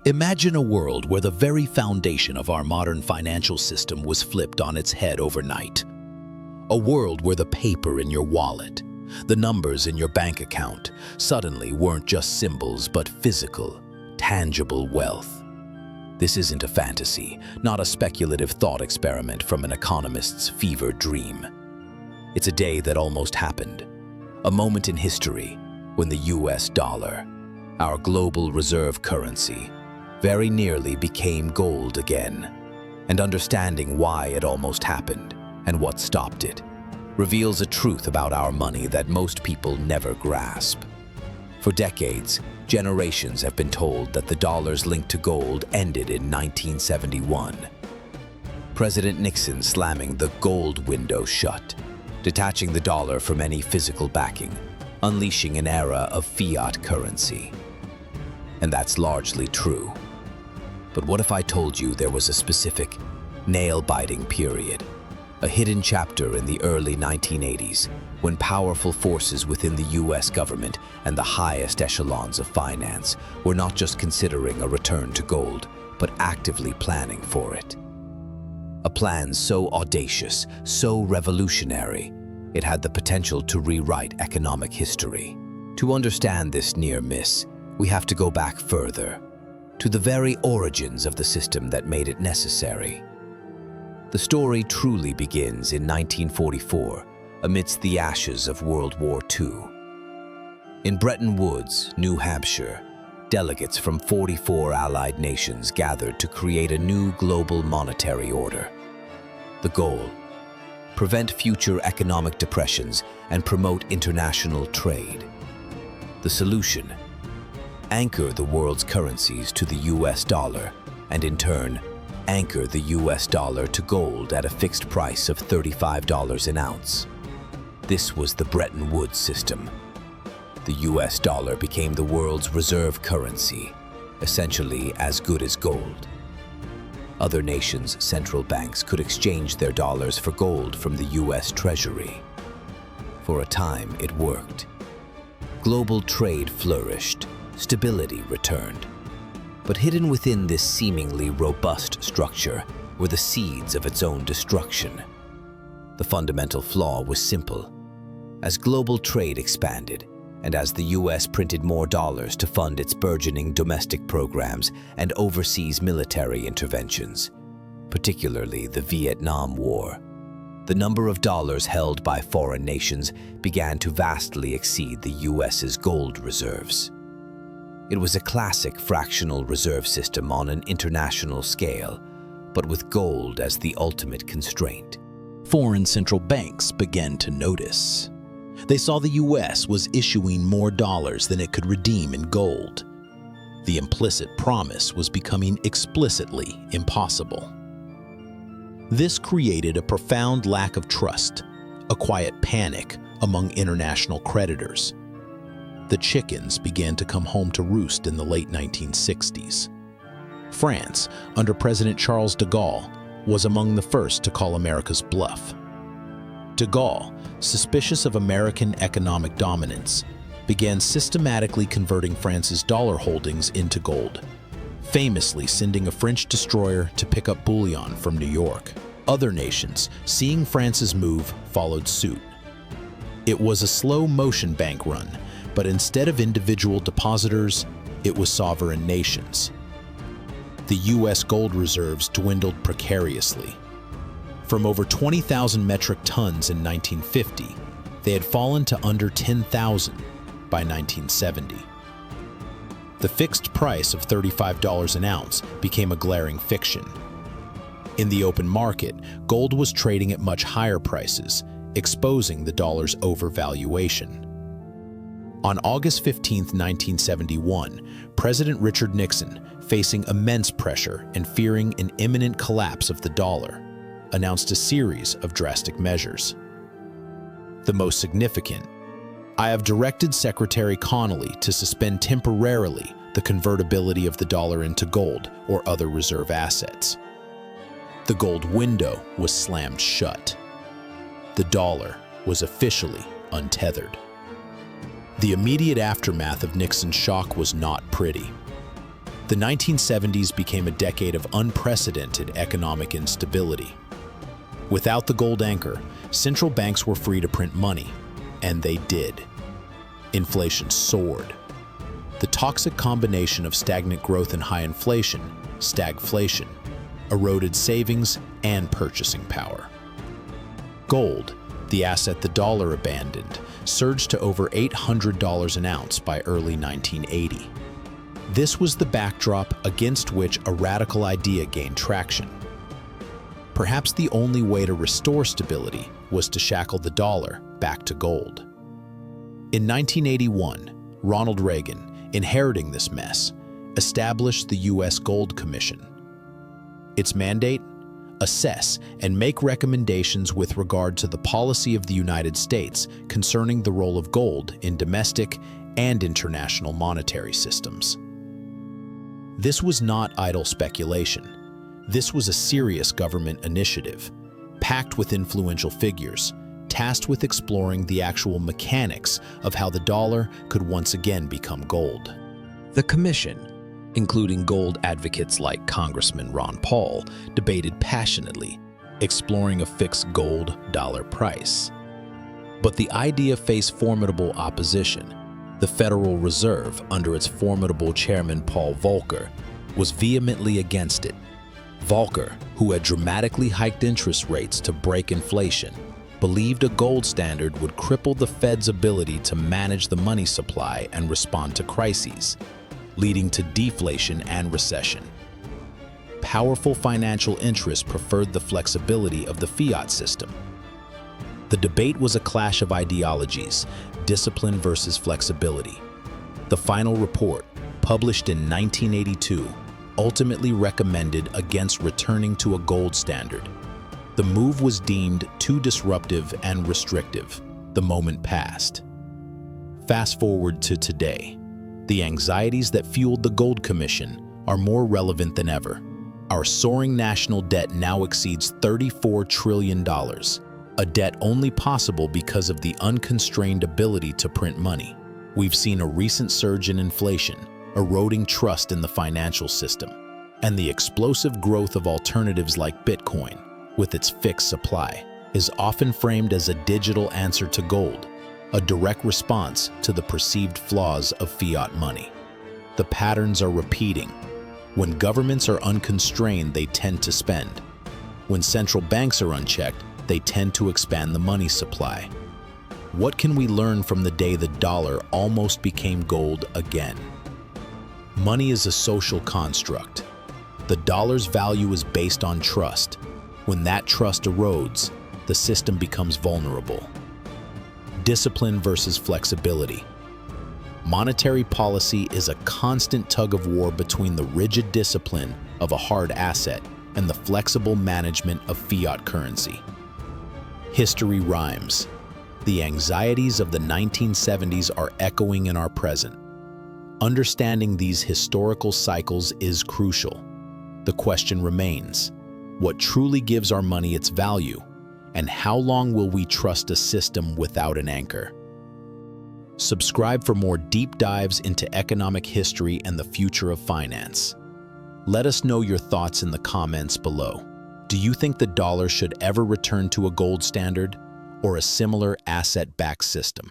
Imagine a world where the very foundation of our modern financial system was flipped on its head overnight. A world where the paper in your wallet, the numbers in your bank account, suddenly weren't just symbols but physical, tangible wealth. This isn't a fantasy, not a speculative thought experiment from an economist's fevered dream. It's a day that almost happened, a moment in history when the US dollar, our global reserve currency, very nearly became gold again. And understanding why it almost happened and what stopped it reveals a truth about our money that most people never grasp. For decades, generations have been told that the dollar's link to gold ended in 1971. President Nixon slamming the gold window shut, detaching the dollar from any physical backing, unleashing an era of fiat currency. And that's largely true. But what if I told you there was a specific, nail-biting period, a hidden chapter in the early 1980s, when powerful forces within the US government and the highest echelons of finance were not just considering a return to gold, but actively planning for it. A plan so audacious, so revolutionary, it had the potential to rewrite economic history. To understand this near miss, we have to go back further, to the very origins of the system that made it necessary. The story truly begins in 1944, amidst the ashes of World War II. In Bretton Woods, New Hampshire, delegates from 44 allied nations gathered to create a new global monetary order. The goal: prevent future economic depressions and promote international trade. The solution: anchor the world's currencies to the US dollar, and in turn, anchor the US dollar to gold at a fixed price of $35 an ounce. This was the Bretton Woods system. The US dollar became the world's reserve currency, essentially as good as gold. Other nations' central banks could exchange their dollars for gold from the US Treasury. For a time, it worked. Global trade flourished. Stability returned. But hidden within this seemingly robust structure were the seeds of its own destruction. The fundamental flaw was simple. As global trade expanded, and as the US printed more dollars to fund its burgeoning domestic programs and overseas military interventions, particularly the Vietnam War, the number of dollars held by foreign nations began to vastly exceed the US's gold reserves. It was a classic fractional reserve system on an international scale, but with gold as the ultimate constraint. Foreign central banks began to notice. They saw the US was issuing more dollars than it could redeem in gold. The implicit promise was becoming explicitly impossible. This created a profound lack of trust, a quiet panic among international creditors. The chickens began to come home to roost in the late 1960s. France, under President Charles de Gaulle, was among the first to call America's bluff. De Gaulle, suspicious of American economic dominance, began systematically converting France's dollar holdings into gold, famously sending a French destroyer to pick up bullion from New York. Other nations, seeing France's move, followed suit. It was a slow-motion bank run, but instead of individual depositors, it was sovereign nations. The US gold reserves dwindled precariously. From over 20,000 metric tons in 1950, they had fallen to under 10,000 by 1970. The fixed price of $35 an ounce became a glaring fiction. In the open market, gold was trading at much higher prices, exposing the dollar's overvaluation. On August 15, 1971, President Richard Nixon, facing immense pressure and fearing an imminent collapse of the dollar, announced a series of drastic measures. The most significant: I have directed Secretary Connolly to suspend temporarily the convertibility of the dollar into gold or other reserve assets. The gold window was slammed shut. The dollar was officially untethered. The immediate aftermath of Nixon Shock was not pretty. The 1970s became a decade of unprecedented economic instability. Without the gold anchor, central banks were free to print money, and they did. Inflation soared. The toxic combination of stagnant growth and high inflation, stagflation, eroded savings and purchasing power. Gold, the asset the dollar abandoned, surged to over $800 an ounce by early 1980. This was the backdrop against which a radical idea gained traction. Perhaps the only way to restore stability was to shackle the dollar back to gold. In 1981, Ronald Reagan, inheriting this mess, established the U.S. Gold Commission. Its mandate? Assess and make recommendations with regard to the policy of the United States concerning the role of gold in domestic and international monetary systems. This was not idle speculation. This was a serious government initiative, packed with influential figures, tasked with exploring the actual mechanics of how the dollar could once again become gold. The commission, including gold advocates like Congressman Ron Paul, debated passionately, exploring a fixed gold dollar price. But the idea faced formidable opposition. The Federal Reserve, under its formidable chairman Paul Volcker, was vehemently against it. Volcker, who had dramatically hiked interest rates to break inflation, believed a gold standard would cripple the Fed's ability to manage the money supply and respond to crises, leading to deflation and recession. Powerful financial interests preferred the flexibility of the fiat system. The debate was a clash of ideologies, discipline versus flexibility. The final report, published in 1982, ultimately recommended against returning to a gold standard. The move was deemed too disruptive and restrictive. The moment passed. Fast forward to today. The anxieties that fueled the Gold Commission are more relevant than ever. Our soaring national debt now exceeds $34 trillion, a debt only possible because of the unconstrained ability to print money. We've seen a recent surge in inflation, eroding trust in the financial system, and the explosive growth of alternatives like Bitcoin, with its fixed supply, is often framed as a digital answer to gold, a direct response to the perceived flaws of fiat money. The patterns are repeating. When governments are unconstrained, they tend to spend. When central banks are unchecked, they tend to expand the money supply. What can we learn from the day the dollar almost became gold again? Money is a social construct. The dollar's value is based on trust. When that trust erodes, the system becomes vulnerable. Discipline versus flexibility. Monetary policy is a constant tug-of-war between the rigid discipline of a hard asset and the flexible management of fiat currency. History rhymes. The anxieties of the 1970s are echoing in our present. Understanding these historical cycles is crucial. The question remains, what truly gives our money its value, and how long will we trust a system without an anchor? Subscribe for more deep dives into economic history and the future of finance. Let us know your thoughts in the comments below. Do you think the dollar should ever return to a gold standard or a similar asset-backed system?